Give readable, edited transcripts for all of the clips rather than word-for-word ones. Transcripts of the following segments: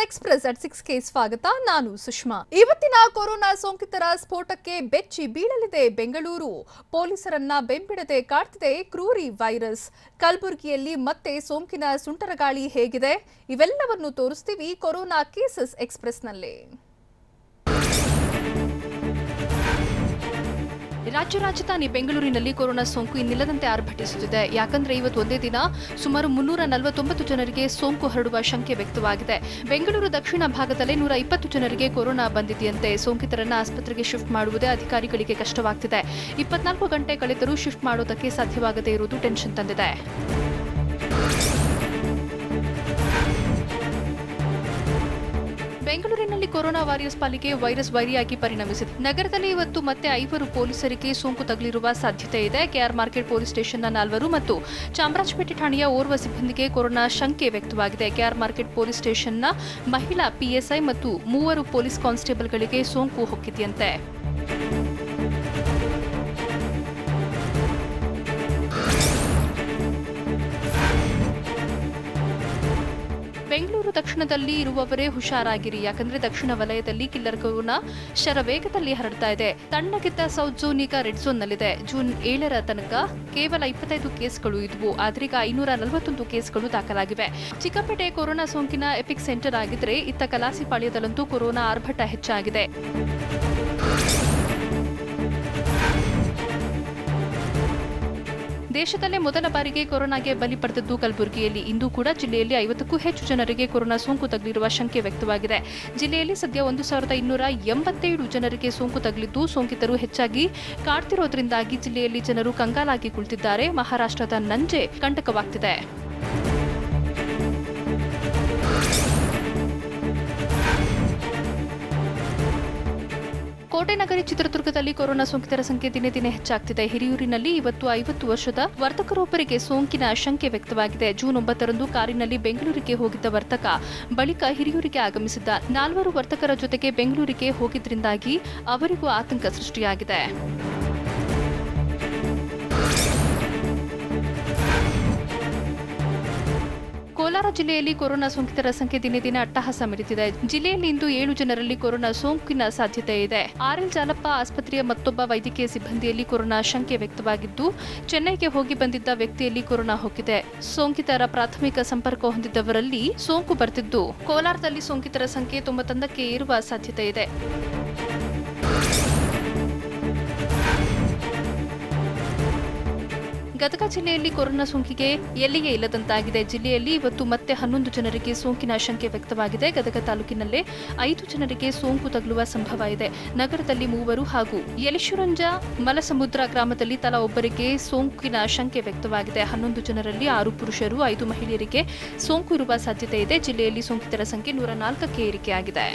Express at 6ಕ್ಕೆ ಸ್ವಾಗತ. ನಾನು ಸುಷ್ಮಾ. ಇವತ್ತಿನ ಕೊರೋನಾ ಸೋಂಕಿತರ ಸ್ಫೋಟಕ್ಕೆ ಬೆಚ್ಚಿ ಬೀಳಲಿದೆ ಬೆಂಗಳೂರು. ಪೊಲೀಸರನ್ನ ಬೆಂಬಿಡದೆ ಕಾಡ್ತಿದೆ ಕ್ರೂರಿ ವೈರಸ್. ಕಲಬುರಗಿಯಲ್ಲಿ ಮತ್ತೆ ಸೋಂಕಿನ ಸುಂಟರಗಾಳಿ ಹೇಗಿದೆ? ಇವೆಲ್ಲವನ್ನು ತೋರಿಸ್ತೀವಿ ಕೊರೋನಾ ಕೇಸಸ್ ಎಕ್ಸ್‌ಪ್ರೆಸ್‌ನಲ್ಲಿ. ರಾಜ್ಯ ರಾಜಧಾನಿ ಬೆಂಗಳೂರಿನಲ್ಲಿ ಕೊರೋನಾ ಸೋಂಕು ಇನ್ನಿಲ್ಲದಂತೆ ಆರ್ಭಟಿಸುತ್ತಿದೆ. ಯಾಕಂದ್ರೆ ಇವತ್ತು ಒಂದೇ ದಿನ ಸುಮಾರು 349 ಜನರಿಗೆ ಸೋಂಕು ಹರಡುವ ಶಂಕೆ ವ್ಯಕ್ತವಾಗಿದೆ. ಬೆಂಗಳೂರು ದಕ್ಷಿಣ ಭಾಗದಲ್ಲಿ 120 ಜನರಿಗೆ ಕೊರೋನಾ ಬಂದಿದೆಯಂತೆ. ಸೋಂಕಿತರನ್ನ ಆಸ್ಪತ್ರೆಗೆ ಶಿಫ್ಟ್ ಮಾಡುವುದೇ ಅಧಿಕಾರಿಗಳಿಗೆ ಕಷ್ಟವಾಗ್ತಿದೆ. 24 ಗಂಟೆ ಕಳೆದರೂ ಶಿಫ್ಟ್ ಮಾಡೋದಕ್ಕೆ ಸಾಧ್ಯವಾಗದೇ ಇರುವುದು ಟೆನ್ಷನ್ ತಂದಿದೆ. ಬೆಂಗಳೂರಿನಲ್ಲಿ ಕೊರೋನಾ ವಾರಿಯರ್ಸ್ ಪಾಲಿಗೆ ವೈರಸ್ ವೈರಿಯಾಗಿ ಪರಿಣಮಿಸಿದೆ. ನಗರದಲ್ಲಿ ಇವತ್ತು ಮತ್ತೆ 5 ಪೊಲೀಸರಿಗೆ ಸೋಂಕು ತಗುಲಿರುವ ಸಾಧ್ಯತೆ ಇದೆ. ಕೆಆರ್ ಮಾರ್ಕೆಟ್ ಪೊಲೀಸ್ ಸ್ಟೇಷನ್ನ 4 ಮತ್ತು ಚಾಮರಾಜಪೇಟೆ ಠಾಣೆಯ ಓರ್ವ ಸಿಬ್ಬಂದಿಗೆ ಕೊರೋನಾ ಶಂಕೆ ವ್ಯಕ್ತವಾಗಿದೆ. ಕೆಆರ್ ಮಾರ್ಕೆಟ್ ಪೊಲೀಸ್ ಸ್ಟೇಷನ್ನ ಮಹಿಳಾ ಪಿಎಸ್ಐ ಮತ್ತು 3 ಪೊಲೀಸ್ ಕಾನ್ಸ್ಟೇಬಲ್ಗಳಿಗೆ ಸೋಂಕು ಹೊಕ್ಕಿದೆಯಂತೆ. ಬೆಂಗಳೂರು ದಕ್ಷಿಣದಲ್ಲಿ ಇರುವವರೇ ಹುಷಾರಾಗಿರಿ. ಯಾಕಂದ್ರೆ ದಕ್ಷಿಣ ವಲಯದಲ್ಲಿ ಕಿಲ್ಲರ್ ಕೊರೋನಾ ಶರವೇಗದಲ್ಲಿ ಹರಡ್ತಾ ಇದೆ. ತಣ್ಣಗಿದ್ದ ಸೌತ್ ಝೋನ್ ಈಗ ರೆಡ್ ಝೋನ್ನಲ್ಲಿದೆ. ಜೂನ್ 7ರ ತನಕ ಕೇವಲ 25 ಕೇಸ್ಗಳು ಇದ್ವು. ಆದ್ರೀಗ 541 ಕೇಸ್ಗಳು ದಾಖಲಾಗಿವೆ. ಚಿಕ್ಕಪೇಟೆ ಕೊರೋನಾ ಸೋಂಕಿನ ಎಪಿಕ್ ಸೆಂಟರ್ ಆಗಿದ್ರೆ, ಇತ್ತ ಕಲಾಸಿಪಾಳ್ಯದಲ್ಲಂತೂ ಕೊರೋನಾ ಆರ್ಭಟ ಹೆಚ್ಚಾಗಿದೆ. ದೇಶದಲ್ಲೇ ಮೊದಲ ಬಾರಿಗೆ ಕೊರೋನಾಗೆ ಬಲಿ ಪಡೆದದ್ದು ಕಲಬುರಗಿಯಲ್ಲಿ. ಇಂದು ಕೂಡ ಜಿಲ್ಲೆಯಲ್ಲಿ 50ಕ್ಕೂ ಹೆಚ್ಚು ಜನರಿಗೆ ಕೊರೋನಾ ಸೋಂಕು ತಗುಲಿರುವ ಶಂಕೆ ವ್ಯಕ್ತವಾಗಿದೆ. ಜಿಲ್ಲೆಯಲ್ಲಿ ಸದ್ಯ 1287 ಜನರಿಗೆ ಸೋಂಕು ತಗುಲಿದ್ದು, ಸೋಂಕಿತರು ಹೆಚ್ಚಾಗಿ ಕಾಡ್ತಿರೋದ್ರಿಂದಾಗಿ ಜಿಲ್ಲೆಯಲ್ಲಿ ಜನರು ಕಂಗಾಲಾಗಿ ಕುಳಿತಿದ್ದಾರೆ. ಮಹಾರಾಷ್ಟ್ರದ ನಂಜೆ ಕಂಟಕವಾಗ್ತಿದೆ. ಕೋಟೆನಗರಿ ಚಿತ್ರದುರ್ಗದಲ್ಲಿ ಕೊರೋನಾ ಸೋಂಕಿತರ ಸಂಖ್ಯೆ ದಿನೇ ದಿನೇ ಹೆಚ್ಚಾಗ್ತಿದೆ. ಹಿರಿಯೂರಿನಲ್ಲಿ ಇವತ್ತು 50 ವರ್ಷದ ವರ್ತಕರೊಬ್ಬರಿಗೆ ಸೋಂಕಿನ ಶಂಕೆ ವ್ಯಕ್ತವಾಗಿದೆ. ಜೂನ್ 9ರಂದು ಕಾರಿನಲ್ಲಿ ಬೆಂಗಳೂರಿಗೆ ಹೋಗಿದ್ದ ವರ್ತಕ ಬಳಿಕ ಹಿರಿಯೂರಿಗೆ ಆಗಮಿಸಿದ್ದ. 4 ವರ್ತಕರ ಜೊತೆಗೆ ಬೆಂಗಳೂರಿಗೆ ಹೋಗಿದ್ರಿಂದಾಗಿ ಅವರಿಗೂ ಆತಂಕ ಸೃಷ್ಟಿಯಾಗಿದೆ. ಕೋಲಾರ ಜಿಲ್ಲೆಯಲ್ಲಿ ಕೊರೋನಾ ಸೋಂಕಿತರ ಸಂಖ್ಯೆ ದಿನೇ ದಿನೇ ಅಟ್ಟಹಾಸ ಮೆರೆದಿದೆ. ಜಿಲ್ಲೆಯಲ್ಲಿ ಇಂದು 7 ಜನರಲ್ಲಿ ಕೊರೋನಾ ಸೋಂಕಿನ ಸಾಧ್ಯತೆ ಇದೆ. ಆರ್ಎಲ್ ಜಾಲಪ್ಪ ಆಸ್ಪತ್ರೆಯ ಮತ್ತೊಬ್ಬ ವೈದ್ಯಕೀಯ ಸಿಬ್ಬಂದಿಯಲ್ಲಿ ಕೊರೋನಾ ಶಂಕೆ ವ್ಯಕ್ತವಾಗಿದ್ದು, ಚೆನ್ನೈಗೆ ಹೋಗಿ ಬಂದಿದ್ದ ವ್ಯಕ್ತಿಯಲ್ಲಿ ಕೊರೋನಾ ಹೊಕ್ಕಿದೆ. ಸೋಂಕಿತರ ಪ್ರಾಥಮಿಕ ಸಂಪರ್ಕ ಹೊಂದಿದ್ದವರಲ್ಲಿ ಸೋಂಕು ಬರ್ತಿದ್ದು, ಕೋಲಾರದಲ್ಲಿ ಸೋಂಕಿತರ ಸಂಖ್ಯೆ 91ಕ್ಕೆ ಏರುವ ಸಾಧ್ಯತೆ ಇದೆ. ಗದಗ ಜಿಲ್ಲೆಯಲ್ಲಿ ಕೊರೋನಾ ಸೋಂಕಿಗೆ ಎಲ್ಲಿಯೇ ಇಲ್ಲದಂತಾಗಿದೆ. ಜಿಲ್ಲೆಯಲ್ಲಿ ಇವತ್ತು ಮತ್ತೆ 11 ಜನರಿಗೆ ಸೋಂಕಿನ ಶಂಕೆ ವ್ಯಕ್ತವಾಗಿದೆ. ಗದಗ ತಾಲೂಕಿನಲ್ಲೇ 5 ಜನರಿಗೆ ಸೋಂಕು ತಗುಲುವ ಸಂಭವ ಇದೆ. ನಗರದಲ್ಲಿ 3 ಹಾಗೂ ಯಲಿಶುರಂಜ ಮಲಸಮುದ್ರ ಗ್ರಾಮದಲ್ಲಿ ತಲಾ ಒಬ್ಬರಿಗೆ ಸೋಂಕಿನ ಶಂಕೆ ವ್ಯಕ್ತವಾಗಿದೆ. 11 ಜನರಲ್ಲಿ 6 ಪುರುಷರು 5 ಮಹಿಳೆಯರಿಗೆ ಸೋಂಕು ಇರುವ ಸಾಧ್ಯತೆ ಇದೆ. ಜಿಲ್ಲೆಯಲ್ಲಿ ಸೋಂಕಿತರ ಸಂಖ್ಯೆ 104ಕ್ಕೆ ಏರಿಕೆಯಾಗಿದೆ.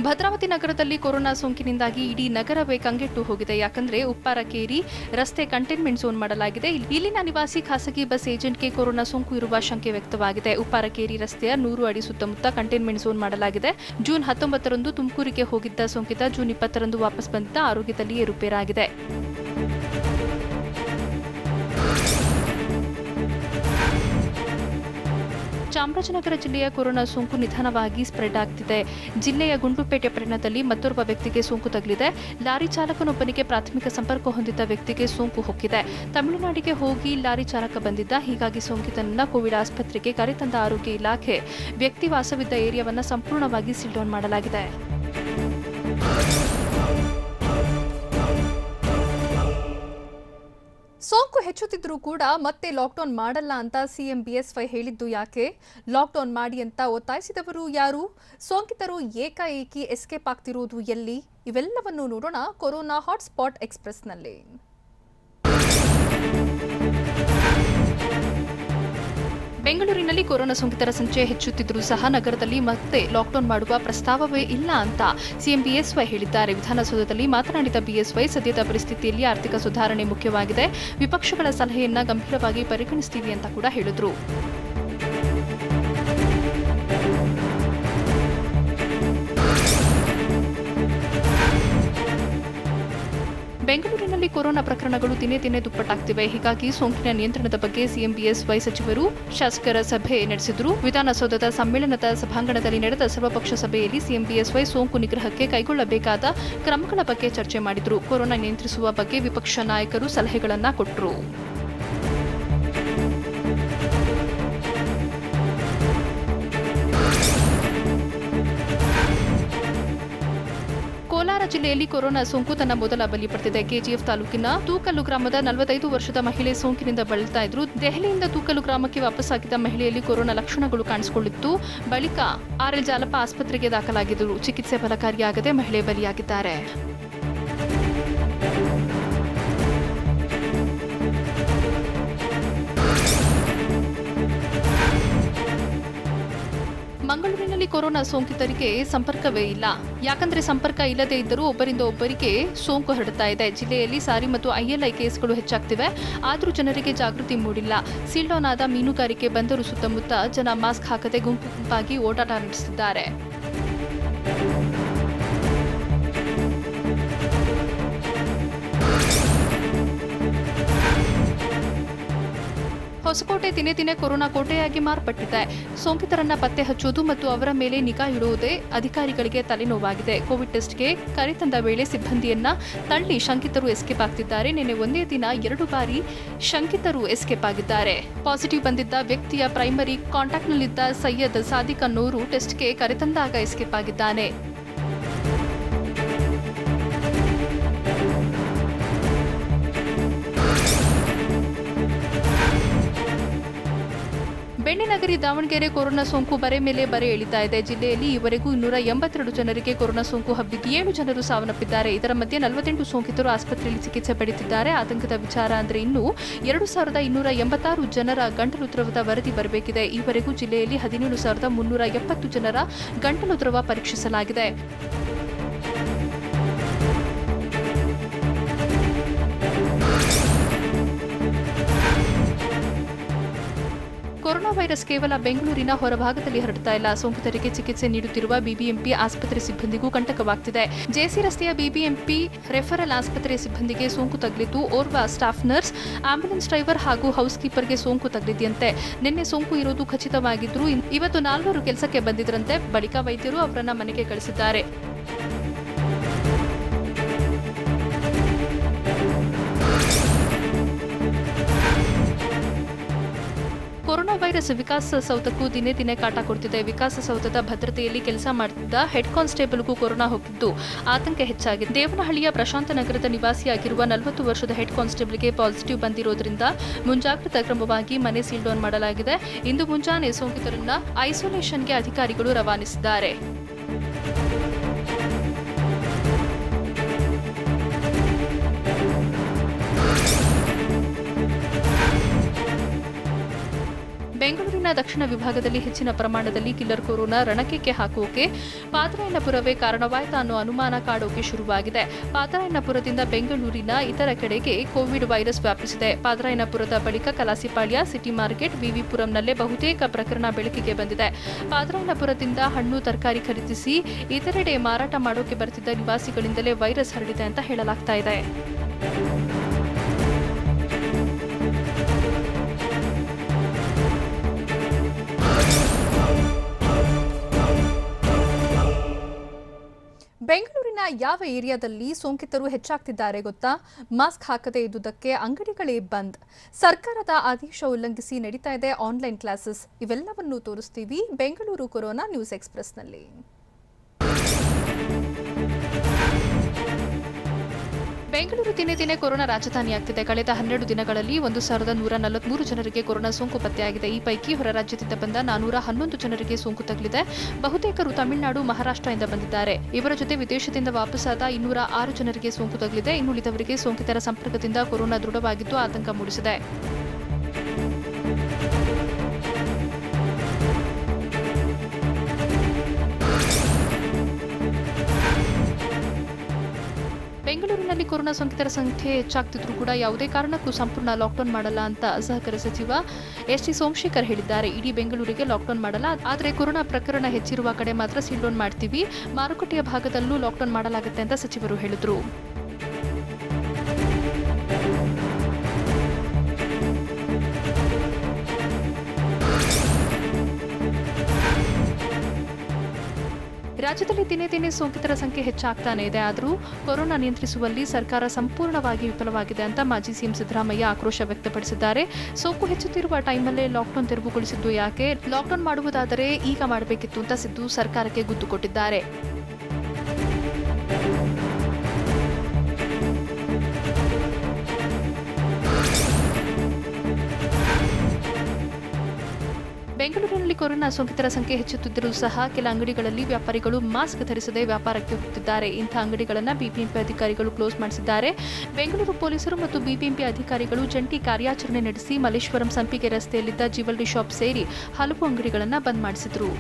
ಭದ್ರಾವತಿ ನಗರದಲ್ಲಿ ಕೊರೋನಾ ಸೋಂಕಿನಿಂದಾಗಿ ಇಡೀ ನಗರವೇ ಕಂಗೆಟ್ಟು ಹೋಗಿದೆ. ಯಾಕಂದ್ರೆ ಉಪ್ಪಾರ ಕೇರಿ ರಸ್ತೆ ಕಂಟೈನ್ಮೆಂಟ್ ಝೋನ್ ಮಾಡಲಾಗಿದೆ. ಇಲ್ಲಿನ ನಿವಾಸಿ ಖಾಸಗಿ ಬಸ್ ಏಜೆಂಟ್ಗೆ ಕೊರೋನಾ ಸೋಂಕು ಇರುವ ಶಂಕೆ ವ್ಯಕ್ತವಾಗಿದೆ. ಉಪ್ಪಾರ ಕೇರಿ ರಸ್ತೆಯ 100 ಅಡಿ ಸುತ್ತಮುತ್ತ ಕಂಟೈನ್ಮೆಂಟ್ ಝೋನ್ ಮಾಡಲಾಗಿದೆ. ಜೂನ್ 19ರಂದು ತುಮಕೂರಿಗೆ ಹೋಗಿದ್ದ ಸೋಂಕಿತ ಜೂನ್ 20ರಂದು ವಾಪಸ್ ಬಂದಿದ್ದ. ಆರೋಗ್ಯದಲ್ಲಿ ಏರುಪೇರಾಗಿದೆ. ಚಾಮರಾಜನಗರ ಜಿಲ್ಲೆಯ ಕೊರೋನಾ ಸೋಂಕು ನಿಧಾನವಾಗಿ ಸ್ಪ್ರೆಡ್ ಆಗ್ತಿದೆ. ಜಿಲ್ಲೆಯ ಗುಂಡ್ಲುಪೇಟೆ ಪಟ್ಟಣದಲ್ಲಿ ಮತ್ತೋರ್ವ ವ್ಯಕ್ತಿಗೆ ಸೋಂಕು ತಗುಲಿದೆ. ಲಾರಿ ಚಾಲಕನೊಬ್ಬನಿಗೆ ಪ್ರಾಥಮಿಕ ಸಂಪರ್ಕ ಹೊಂದಿದ್ದ ವ್ಯಕ್ತಿಗೆ ಸೋಂಕು ಹೊಕ್ಕಿದೆ. ತಮಿಳುನಾಡಿಗೆ ಹೋಗಿ ಲಾರಿ ಚಾಲಕ ಬಂದಿದ್ದ. ಹೀಗಾಗಿ ಸೋಂಕಿತನನ್ನ ಕೋವಿಡ್ ಆಸ್ಪತ್ರೆಗೆ ಕರೆತಂದ ಆರೋಗ್ಯ ಇಲಾಖೆ ವ್ಯಕ್ತಿ ವಾಸವಿದ್ದ ಏರಿಯಾವನ್ನು ಸಂಪೂರ್ಣವಾಗಿ ಸೀಲ್ ಡೌನ್ ಮಾಡಲಾಗಿದೆ. ಸೋಂಕು ಹೆಚ್ಚುತ್ತಿದ್ರೂ ಕೂಡ ಮತ್ತೆ ಲಾಕ್ಡೌನ್ ಮಾಡಲ್ಲ ಅಂತ ಸಿಎಂ ಬಿಎಸ್ವೈ ಹೇಳಿದ್ದು ಯಾಕೆ? ಲಾಕ್ಡೌನ್ ಮಾಡಿ ಅಂತ ಒತ್ತಾಯಿಸಿದವರು ಯಾರು? ಸೋಂಕಿತರು ಏಕಾಏಕಿ ಎಸ್ಕೇಪ್ ಆಗ್ತಿರೋದು ಎಲ್ಲಿ? ಇವೆಲ್ಲವನ್ನು ನೋಡೋಣ ಕೊರೋನಾ ಹಾಟ್ಸ್ಪಾಟ್ ಎಕ್ಸ್‌ಪ್ರೆಸ್‌ನಲ್ಲಿ. ಬೆಂಗಳೂರಿನಲ್ಲಿ ಕೊರೋನಾ ಸೋಂಕಿತರ ಸಂಖ್ಯೆ ಹೆಚ್ಚುತ್ತಿದ್ದರೂ ಸಹ ನಗರದಲ್ಲಿ ಮತ್ತೆ ಲಾಕ್ಡೌನ್ ಮಾಡುವ ಪ್ರಸ್ತಾವವೇ ಇಲ್ಲ ಅಂತ ಸಿಎಂ ಬಿಎಸ್ವೈ ಹೇಳಿದ್ದಾರೆ. ವಿಧಾನಸೌಧದಲ್ಲಿ ಮಾತನಾಡಿದ ಬಿಎಸ್ವೈ, ಸದ್ಯದ ಪರಿಸ್ಥಿತಿಯಲ್ಲಿ ಆರ್ಥಿಕ ಸುಧಾರಣೆ ಮುಖ್ಯವಾಗಿದೆ. ವಿಪಕ್ಷಗಳ ಸಲಹೆಯನ್ನ ಗಂಭೀರವಾಗಿ ಪರಿಗಣಿಸ್ತೀವಿ ಅಂತ ಕೂಡ ಹೇಳಿದ್ರು. ಬೆಂಗಳೂರಿನಲ್ಲಿ ಕೊರೋನಾ ಪ್ರಕರಣಗಳು ದಿನೇ ದಿನೇ ದುಪ್ಪಟ್ಟಾಗ್ತಿವೆ. ಹೀಗಾಗಿ ಸೋಂಕಿನ ನಿಯಂತ್ರಣದ ಬಗ್ಗೆ ಸಿಎಂ ಬಿಎಸ್ವೈ ಸಚಿವರು ಶಾಸಕರ ಸಭೆ ನಡೆಸಿದರು. ವಿಧಾನಸೌಧದ ಸಮ್ಮೇಳನದ ಸಭಾಂಗಣದಲ್ಲಿ ನಡೆದ ಸರ್ವಪಕ್ಷ ಸಭೆಯಲ್ಲಿ ಸಿಎಂ ಬಿಎಸ್ವೈ ಸೋಂಕು ನಿಗ್ರಹಕ್ಕೆ ಕೈಗೊಳ್ಳಬೇಕಾದ ಕ್ರಮಗಳ ಬಗ್ಗೆ ಚರ್ಚೆ ಮಾಡಿದರು. ಕೊರೋನಾ ನಿಯಂತ್ರಿಸುವ ಬಗ್ಗೆ ವಿಪಕ್ಷ ನಾಯಕರು ಸಲಹೆಗಳನ್ನು ಕೊಟ್ಟರು. ಕೋಲಾರ ಜಿಲ್ಲೆಯಲ್ಲಿ ಕೊರೋನಾ ಸೋಂಕು ತನ್ನ ಮೊದಲ ಬಲಿ ಪಡೆದಿದೆ. ಕೆಜಿಎಫ್ ತಾಲೂಕಿನ ತೂಕಲ್ಲು ಗ್ರಾಮದ 45 ವರ್ಷದ ಮಹಿಳೆ ಸೋಂಕಿನಿಂದ ಬಳಲ್ತಾ ಇದ್ರು. ದೆಹಲಿಯಿಂದ ತೂಕಲ್ಲು ಗ್ರಾಮಕ್ಕೆ ವಾಪಸ್ಸಾಗಿದ್ದ ಮಹಿಳೆಯಲ್ಲಿ ಕೊರೋನಾ ಲಕ್ಷಣಗಳು ಕಾಣಿಸಿಕೊಂಡಿತ್ತು. ಬಳಿಕ ಆರ್ಎಲ್ ಜಾಲಪ್ಪ ಆಸ್ಪತ್ರೆಗೆ ದಾಖಲಾಗಿದ್ದರು. ಚಿಕಿತ್ಸೆ ಫಲಕಾರಿಯಾಗದೆ ಮಹಿಳೆ ಬಲಿಯಾಗಿದ್ದಾರೆ. ಮಂಗಳೂರಿನಲ್ಲಿ ಕೊರೋನಾ ಸೋಂಕಿತರಿಗೆ ಸಂಪರ್ಕವೇ ಇಲ್ಲ. ಯಾಕಂದ್ರೆ ಸಂಪರ್ಕ ಇಲ್ಲದೇ ಇದ್ದರೂ ಒಬ್ಬರಿಂದ ಒಬ್ಬರಿಗೆ ಸೋಂಕು ಹರಡುತ್ತಾ ಇದೆ. ಜಿಲ್ಲೆಯಲ್ಲಿ ಸಾರಿ ಮತ್ತು ಐಎಲ್ಐ ಕೇಸ್ಗಳು ಹೆಚ್ಚಾಗ್ತಿವೆ. ಆದರೂ ಜನರಿಗೆ ಜಾಗೃತಿ ಮೂಡಿಲ್ಲ. ಸೀಲ್ ಡೌನ್ ಆದ ಮೀನುಗಾರಿಕೆ ಬಂದರು ಸುತ್ತಮುತ್ತ ಜನ ಮಾಸ್ಕ್ ಹಾಕದೆ ಗುಂಪು ಗುಂಪಾಗಿ ಓಡಾಟ ನಡೆಸುತ್ತಿದ್ದಾರೆ. ಹೊಸಕೋಟೆ ದಿನೇ ದಿನೇ ಕೊರೋನಾ ಕೋಟೆಯಾಗಿ ಮಾರ್ಪಟ್ಟಿದೆ. ಸೋಂಕಿತರನ್ನ ಪತ್ತೆ ಹಚ್ಚುವುದು ಮತ್ತು ಅವರ ಮೇಲೆ ನಿಗಾ ಇಡುವುದೇ ಅಧಿಕಾರಿಗಳಿಗೆ ತಲೆನೋವಾಗಿದೆ. ಕೋವಿಡ್ ಟೆಸ್ಟ್ಗೆ ಕರೆತಂದ ವೇಳೆ ಸಿಬ್ಬಂದಿಯನ್ನ ತಳ್ಳಿ ಶಂಕಿತರು ಎಸ್ಕೇಪ್ ಆಗ್ತಿದ್ದಾರೆ. ನಿನ್ನೆ ಒಂದೇ ದಿನ 2 ಬಾರಿ ಶಂಕಿತರು ಎಸ್ಕೇಪ್ ಆಗಿದ್ದಾರೆ. ಪಾಸಿಟಿವ್ ಬಂದಿದ್ದ ವ್ಯಕ್ತಿಯ ಪ್ರೈಮರಿ ಕಾಂಟ್ಯಾಕ್ಟ್ನಲ್ಲಿದ್ದ ಸೈಯದ್ ಸಾದಿಕ್ ಅನ್ನೋರು ಟೆಸ್ಟ್ಗೆ ಕರೆತಂದಾಗ ಎಸ್ಕೇಪ್ ಆಗಿದ್ದಾನೆ. ಬೆಣ್ಣೆನಗರಿ ದಾವಣಗೆರೆ ಕೊರೋನಾ ಸೋಂಕು ಬರೆ ಮೇಲೆ ಬರೆ ಎಳಿತಾ ಇದೆ. ಜಿಲ್ಲೆಯಲ್ಲಿ ಈವರೆಗೂ 282 ಜನರಿಗೆ ಕೊರೋನಾ ಸೋಂಕು ಹಬ್ಬಿದ್ದು 7 ಜನರು ಸಾವನ್ನಪ್ಪಿದ್ದಾರೆ. ಇದರ ಮಧ್ಯೆ 48 ಸೋಂಕಿತರು ಆಸ್ಪತ್ರೆಯಲ್ಲಿ ಚಿಕಿತ್ಸೆ ಪಡೆದಿದ್ದಾರೆ. ಆತಂಕದ ವಿಚಾರ ಅಂದ್ರೆ ಇನ್ನೂ 2286 ಜನರ ಗಂಟಲು ದ್ರವದ ವರದಿ ಬರಬೇಕಿದೆ. ಈವರೆಗೂ ಜಿಲ್ಲೆಯಲ್ಲಿ 17370 ಜನರ ಗಂಟಲು ದ್ರವ ಪರೀಕ್ಷಿಸಲಾಗಿದೆ. ಕೊರೋನಾ ವೈರಸ್ ಕೇವಲ ಬೆಂಗಳೂರಿನ ಹೊರಭಾಗದಲ್ಲಿ ಹರಡುತ್ತಾ ಇಲ್ಲ. ಸೋಂಕಿತರಿಗೆ ಚಿಕಿತ್ಸೆ ನೀಡುತ್ತಿರುವ ಬಿಬಿಎಂಪಿ ಆಸ್ಪತ್ರೆ ಸಿಬ್ಬಂದಿಗೂ ಕಂಟಕವಾಗ್ತಿದೆ. ಜೆಸಿ ರಸ್ತೆಯ ಬಿಬಿಎಂಪಿ ರೆಫರಲ್ ಆಸ್ಪತ್ರೆ ಸಿಬ್ಬಂದಿಗೆ ಸೋಂಕು ತಗುಲಿದ್ದು ಓರ್ವ ಸ್ಟಾಫ್ ನರ್ಸ್, ಆಂಬ್ಯುಲೆನ್ಸ್ ಡ್ರೈವರ್ ಹಾಗೂ ಹೌಸ್ ಕೀಪರ್ಗೆ ಸೋಂಕು ತಗುಲಿದೆಯಂತೆ. ನಿನ್ನೆ ಸೋಂಕು ಇರೋದು ಖಚಿತವಾಗಿದ್ರು. ಇವತ್ತು 4 ಕೆಲಸಕ್ಕೆ ಬಂದಿದ್ರಂತೆ. ಬಳಿಕ ವೈದ್ಯರು ಅವರನ್ನ ಮನೆಗೆ ಕಳಿಸಿದ್ದಾರೆ. ಕೊರೋನಾ ವೈರಸ್ ವಿಕಾಸಸೌಧಕ್ಕೂ ದಿನೇ ದಿನೇ ಕಾಟ ಕೊಡ್ತಿದೆ. ವಿಕಾಸಸೌಧದ ಭದ್ರತೆಯಲ್ಲಿ ಕೆಲಸ ಮಾಡುತ್ತಿದ್ದ ಹೆಡ್ ಕಾನ್ಸ್ಟೇಬಲ್ಗೂ ಕೊರೋನಾ ಹೋಗಿದ್ದು ಆತಂಕ ಹೆಚ್ಚಾಗಿದೆ. ದೇವನಹಳ್ಳಿಯ ಪ್ರಶಾಂತ ನಗರದ ನಿವಾಸಿಯಾಗಿರುವ 40 ವರ್ಷದ ಹೆಡ್ ಕಾನ್ಸ್ಟೇಬಲ್ಗೆ ಪಾಸಿಟಿವ್ ಬಂದಿರೋದ್ರಿಂದ ಮುಂಜಾಗ್ರತಾ ಕ್ರಮವಾಗಿ ಮನೆ ಸೀಲ್ ಡೌನ್ ಮಾಡಲಾಗಿದೆ. ಇಂದು ಮುಂಜಾನೆ ಸೋಂಕಿತರನ್ನ ಐಸೋಲೇಷನ್ಗೆ ಅಧಿಕಾರಿಗಳು ರವಾನಿಸಿದ್ದಾರೆ. ಬೆಂಗಳೂರಿನ ದಕ್ಷಿಣ ವಿಭಾಗದಲ್ಲಿ ಹೆಚ್ಚಿನ ಪ್ರಮಾಣದಲ್ಲಿ ಕಿಲ್ಲರ್ ಕೊರೋನಾ ರಣಕೆಕ್ಕೆ ಹಾಕುವುದಕ್ಕೆ ಪಾದರಾಯನಪುರವೇ ಕಾರಣವಾಯಿತಾ ಅನ್ನೋ ಅನುಮಾನ ಕಾಡೋಕೆ ಶುರುವಾಗಿದೆ. ಪಾದರಾಯನಪುರದಿಂದ ಬೆಂಗಳೂರಿನ ಇತರ ಕಡೆಗೆ ಕೋವಿಡ್ ವೈರಸ್ ವ್ಯಾಪಿಸಿದೆ. ಪಾದರಾಯನಪುರದ ಬಳಿಕ ಕಲಾಸಿಪಾಳ್ಯ, ಸಿಟಿ ಮಾರ್ಕೆಟ್, ವಿವಿಪುರಂನಲ್ಲೇ ಬಹುತೇಕ ಪ್ರಕರಣ ಬೆಳಕಿಗೆ ಬಂದಿದೆ. ಪಾದರಾಯನಪುರದಿಂದ ಹಣ್ಣು ತರಕಾರಿ ಖರೀದಿಸಿ ಇತರೆಡೆ ಮಾರಾಟ ಮಾಡೋಕೆ ಬರ್ತಿದ್ದ ನಿವಾಸಿಗಳಿಂದಲೇ ವೈರಸ್ ಹರಡಿದೆ ಅಂತ ಹೇಳಲಾಗ್ತಾ ಇದೆ. ಬೆಂಗಳೂರಿನ ಯಾವ ಏರಿಯಾದಲ್ಲಿ ಸೋಂಕಿತರು ಹೆಚ್ಚಾಗ್ತಿದ್ದಾರೆ ಗೊತ್ತಾ? ಮಾಸ್ಕ್ ಹಾಕದೇ ಇದ್ದುದಕ್ಕೆ ಅಂಗಡಿಗಳೇ ಬಂದ್. ಸರ್ಕಾರದ ಆದೇಶ ಉಲ್ಲಂಘಿಸಿ ನಡೀತಾ ಇದೆ ಆನ್ಲೈನ್ ಕ್ಲಾಸಸ್. ಇವೆಲ್ಲವನ್ನೂ ತೋರಿಸ್ತೀವಿ ಬೆಂಗಳೂರು ಕೊರೋನಾ ನ್ಯೂಸ್ ಎಕ್ಸ್‌ಪ್ರೆಸ್‌ನಲ್ಲಿ. ಬೆಂಗಳೂರು ದಿನೇ ದಿನೇ ಕೊರೋನಾ ರಾಜಧಾನಿಯಾಗ್ತಿದೆ. ಕಳೆದ 12 ದಿನಗಳಲ್ಲಿ 1143 ಜನರಿಗೆ ಕೊರೋನಾ ಸೋಂಕು ಪತ್ತೆಯಾಗಿದೆ. ಈ ಪೈಕಿ ಹೊರ ರಾಜ್ಯದಿಂದ ಬಂದ 411 ಜನರಿಗೆ ಸೋಂಕು ತಗುಲಿದೆ. ಬಹುತೇಕರು ತಮಿಳುನಾಡು, ಮಹಾರಾಷ್ಟ್ರದಿಂದ ಬಂದಿದ್ದಾರೆ. ಇವರ ಜೊತೆ ವಿದೇಶದಿಂದ ವಾಪಸ್ಸಾದ 206 ಜನರಿಗೆ ಸೋಂಕು ತಗುಲಿದೆ. ಇನ್ನುಳಿದವರಿಗೆ ಸೋಂಕಿತರ ಸಂಪರ್ಕದಿಂದ ಕೊರೋನಾ ದೃಢವಾಗಿದ್ದು ಆತಂಕ ಮೂಡಿಸಿದೆ. ಬೆಂಗಳೂರಿನಲ್ಲಿ ಕೊರೋನಾ ಸೋಂಕಿತರ ಸಂಖ್ಯೆ ಹೆಚ್ಚಾಗ್ತಿದ್ರೂ ಕೂಡ ಯಾವುದೇ ಕಾರಣಕ್ಕೂ ಸಂಪೂರ್ಣ ಲಾಕ್ಡೌನ್ ಮಾಡಲ್ಲ ಅಂತ ಸಹಕಾರ ಸಚಿವ ಎಸ್ ಟಿ ಸೋಮಶೇಖರ್ ಹೇಳಿದ್ದಾರೆ. ಇಡೀ ಬೆಂಗಳೂರಿಗೆ ಲಾಕ್ಡೌನ್ ಮಾಡಲ್ಲ, ಆದರೆ ಕೊರೋನಾ ಪ್ರಕರಣ ಹೆಚ್ಚಿರುವ ಕಡೆ ಮಾತ್ರ ಸೀಲ್ ಡೌನ್ ಮಾಡ್ತೀವಿ. ಮಾರುಕಟ್ಟೆಯ ಭಾಗದಲ್ಲೂ ಲಾಕ್ಡೌನ್ ಮಾಡಲಾಗುತ್ತೆ ಅಂತ ಸಚಿವರು ಹೇಳಿದರು. ರಾಜ್ಯದಲ್ಲಿ ದಿನೇ ದಿನೇ ಸೋಂಕಿತರ ಸಂಖ್ಯೆ ಹೆಚ್ಚಾಗ್ತಾನೆ ಇದೆ. ಆದರೂ ಕೊರೋನಾ ನಿಯಂತ್ರಿಸುವಲ್ಲಿ ಸರ್ಕಾರ ಸಂಪೂರ್ಣವಾಗಿ ವಿಫಲವಾಗಿದೆ ಅಂತ ಮಾಜಿ ಸಿಎಂ ಸಿದ್ದರಾಮಯ್ಯ ಆಕ್ರೋಶ ವ್ಯಕ್ತಪಡಿಸಿದ್ದಾರೆ. ಸೋಂಕು ಹೆಚ್ಚುತ್ತಿರುವ ಟೈಮಲ್ಲೇ ಲಾಕ್ಡೌನ್ ತೆರವುಗೊಳಿಸಿದ್ದು ಯಾಕೆ? ಲಾಕ್ಡೌನ್ ಮಾಡುವುದಾದರೆ ಈಗ ಮಾಡಬೇಕಿತ್ತು ಅಂತ ಸಿದ್ದು ಸರ್ಕಾರಕ್ಕೆ ಗುದ್ದು ಕೊಟ್ಟಿದ್ದಾರೆ. ಬೆಂಗಳೂರಿನಲ್ಲಿ ಕೊರೋನಾ ಸೋಂಕಿತರ ಸಂಖ್ಯೆ ಹೆಚ್ಚುತ್ತಿದ್ದರೂ ಸಹ ಕೆಲ ಅಂಗಡಿಗಳಲ್ಲಿ ವ್ಯಾಪಾರಿಗಳು ಮಾಸ್ಕ್ ಧರಿಸದೆ ವ್ಯಾಪಾರಕ್ಕೆ ಹೋಗುತ್ತಿದ್ದಾರೆ. ಇಂಥ ಅಂಗಡಿಗಳನ್ನು ಬಿಬಿಎಂಪಿ ಅಧಿಕಾರಿಗಳು ಕ್ಲೋಸ್ ಮಾಡಿಸಿದ್ದಾರೆ. ಬೆಂಗಳೂರು ಪೊಲೀಸರು ಮತ್ತು ಬಿಬಿಎಂಪಿ ಅಧಿಕಾರಿಗಳು ಜಂಟಿ ಕಾರ್ಯಾಚರಣೆ ನಡೆಸಿ ಮಲ್ಲೇಶ್ವರಂ ಸಂಪಿಗೆ ರಸ್ತೆಯಲ್ಲಿದ್ದ ಜ್ಯುವೆಲರಿ ಶಾಪ್ ಸೇರಿ ಹಲವು ಅಂಗಡಿಗಳನ್ನು ಬಂದ್ ಮಾಡಿಸಿದರು.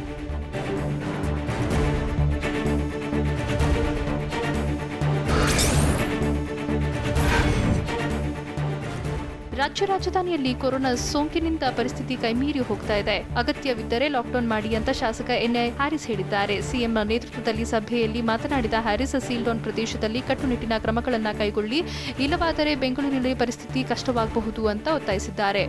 ರಾಜ್ಯ ರಾಜಧಾನಿಯಲ್ಲಿ ಕೊರೋನಾ ಸೋಂಕಿನಿಂದ ಪರಿಸ್ಥಿತಿ ಕೈಮೀರಿ ಹೋಗ್ತಾ ಇದೆ. ಅಗತ್ಯವಿದ್ದರೆ ಲಾಕ್ಡೌನ್ ಮಾಡಿ ಅಂತ ಶಾಸಕ ಎನ್ಐ ಹ್ಯಾರಿಸ್ ಹೇಳಿದ್ದಾರೆ. ಸಿಎಂ ನೇತೃತ್ವದಲ್ಲಿ ಸಭೆಯಲ್ಲಿ ಮಾತನಾಡಿದ ಹ್ಯಾರಿಸ್ ಸೀಲ್ ಡೌನ್ ಪ್ರದೇಶದಲ್ಲಿ ಕಟ್ಟುನಿಟ್ಟಿನ ಕ್ರಮಗಳನ್ನು ಕೈಗೊಳ್ಳಿ, ಇಲ್ಲವಾದರೆ ಬೆಂಗಳೂರಿನಲ್ಲಿ ಪರಿಸ್ಥಿತಿ ಕಷ್ಟವಾಗಬಹುದು ಅಂತ ಒತ್ತಾಯಿಸಿದ್ದಾರೆ.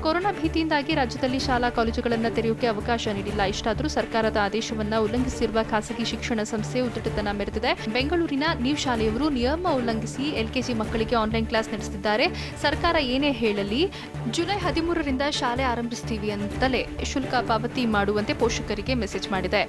ಕೊರೋನಾ ಭೀತಿಯಿಂದಾಗಿ ರಾಜ್ಯದಲ್ಲಿ ಶಾಲಾ ಕಾಲೇಜುಗಳನ್ನು ತೆರೆಯೋಕೆ ಅವಕಾಶ ನೀಡಿಲ್ಲ. ಇಷ್ಟಾದರೂ ಸರ್ಕಾರದ ಆದೇಶವನ್ನು ಉಲ್ಲಂಘಿಸಿರುವ ಖಾಸಗಿ ಶಿಕ್ಷಣ ಸಂಸ್ಥೆ ಉದ್ದಟತನ ಮೆರೆದಿದೆ. ಬೆಂಗಳೂರಿನ ನೀವ್ ಶಾಲೆಯವರು ನಿಯಮ ಉಲ್ಲಂಘಿಸಿ ಎಲ್ಕೆಜಿ ಮಕ್ಕಳಿಗೆ ಆನ್ಲೈನ್ ಕ್ಲಾಸ್ ನಡೆಸುತ್ತಿದ್ದಾರೆ. ಸರ್ಕಾರ ಏನೇ ಹೇಳಲಿ, ಜುಲೈ 13ರಿಂದ ಶಾಲೆ ಆರಂಭಿಸ್ತೀವಿ ಅಂತಲೇ ಶುಲ್ಕ ಪಾವತಿ ಮಾಡುವಂತೆ ಪೋಷಕರಿಗೆ ಮೆಸೇಜ್ ಮಾಡಿದೆ.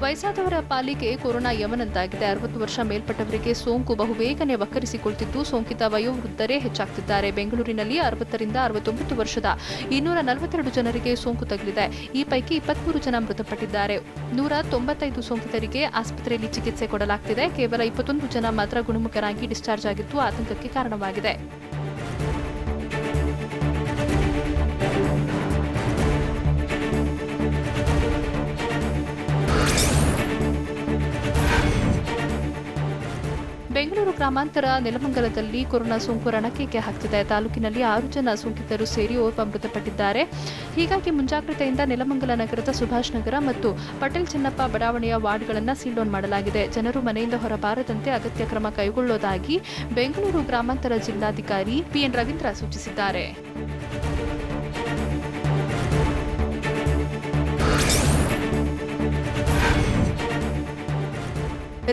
ವಯಸ್ಸಾದವರ ಪಾಲಿಗೆ ಕೊರೋನಾ ಯಮನಂತಾಗಿದೆ. 60 ವರ್ಷ ಮೇಲ್ಪಟ್ಟವರಿಗೆ ಸೋಂಕು ಬಹುಬೇಗನೆ ವಕ್ಕರಿಸಿಕೊಳ್ತಿದ್ದು, ಸೋಂಕಿತ ವಯೋವೃದ್ಧರೇ ಹೆಚ್ಚಾಗ್ತಿದ್ದಾರೆ. ಬೆಂಗಳೂರಿನಲ್ಲಿ 60ರಿಂದ 69 ವರ್ಷದ 242 ಜನರಿಗೆ ಸೋಂಕು ತಗುಲಿದೆ. ಈ ಪೈಕಿ 23 ಜನ ಮೃತಪಟ್ಟಿದ್ದಾರೆ. 195 ಸೋಂಕಿತರಿಗೆ ಆಸ್ಪತ್ರೆಯಲ್ಲಿ ಚಿಕಿತ್ಸೆ ಕೊಡಲಾಗ್ತಿದೆ. ಕೇವಲ 21 ಜನ ಮಾತ್ರ ಗುಣಮುಖರಾಗಿ ಡಿಸ್ಚಾರ್ಜ್ ಆಗಿದ್ದು ಆತಂಕಕ್ಕೆ ಕಾರಣವಾಗಿದೆ. ಬೆಂಗಳೂರು ಗ್ರಾಮಾಂತರ ನೆಲಮಂಗಲದಲ್ಲಿ ಕೊರೋನಾ ಸೋಂಕು ರಣಕೇಕೆ ಹಾಕ್ತಿದೆ. ತಾಲೂಕಿನಲ್ಲಿ 6 ಜನ ಸೋಂಕಿತರು ಸೇರಿ ಓರ್ವ ಮೃತಪಟ್ಟಿದ್ದಾರೆ. ಹೀಗಾಗಿ ಮುಂಜಾಗ್ರತೆಯಿಂದ ನೆಲಮಂಗಲ ನಗರದ ಸುಭಾಷ್ ನಗರ ಮತ್ತು ಪಟೇಲ್ ಚೆನ್ನಪ್ಪ ಬಡಾವಣೆಯ ವಾರ್ಡ್ಗಳನ್ನು ಸೀಲ್ ಡೌನ್ ಮಾಡಲಾಗಿದೆ. ಜನರು ಮನೆಯಿಂದ ಹೊರಬಾರದಂತೆ ಅಗತ್ಯ ಕ್ರಮ ಕೈಗೊಳ್ಳುವುದಾಗಿ ಬೆಂಗಳೂರು ಗ್ರಾಮಾಂತರ ಜಿಲ್ಲಾಧಿಕಾರಿ ಪಿಎನ್ ರವೀಂದ್ರ ಸೂಚಿಸಿದ್ದಾರೆ.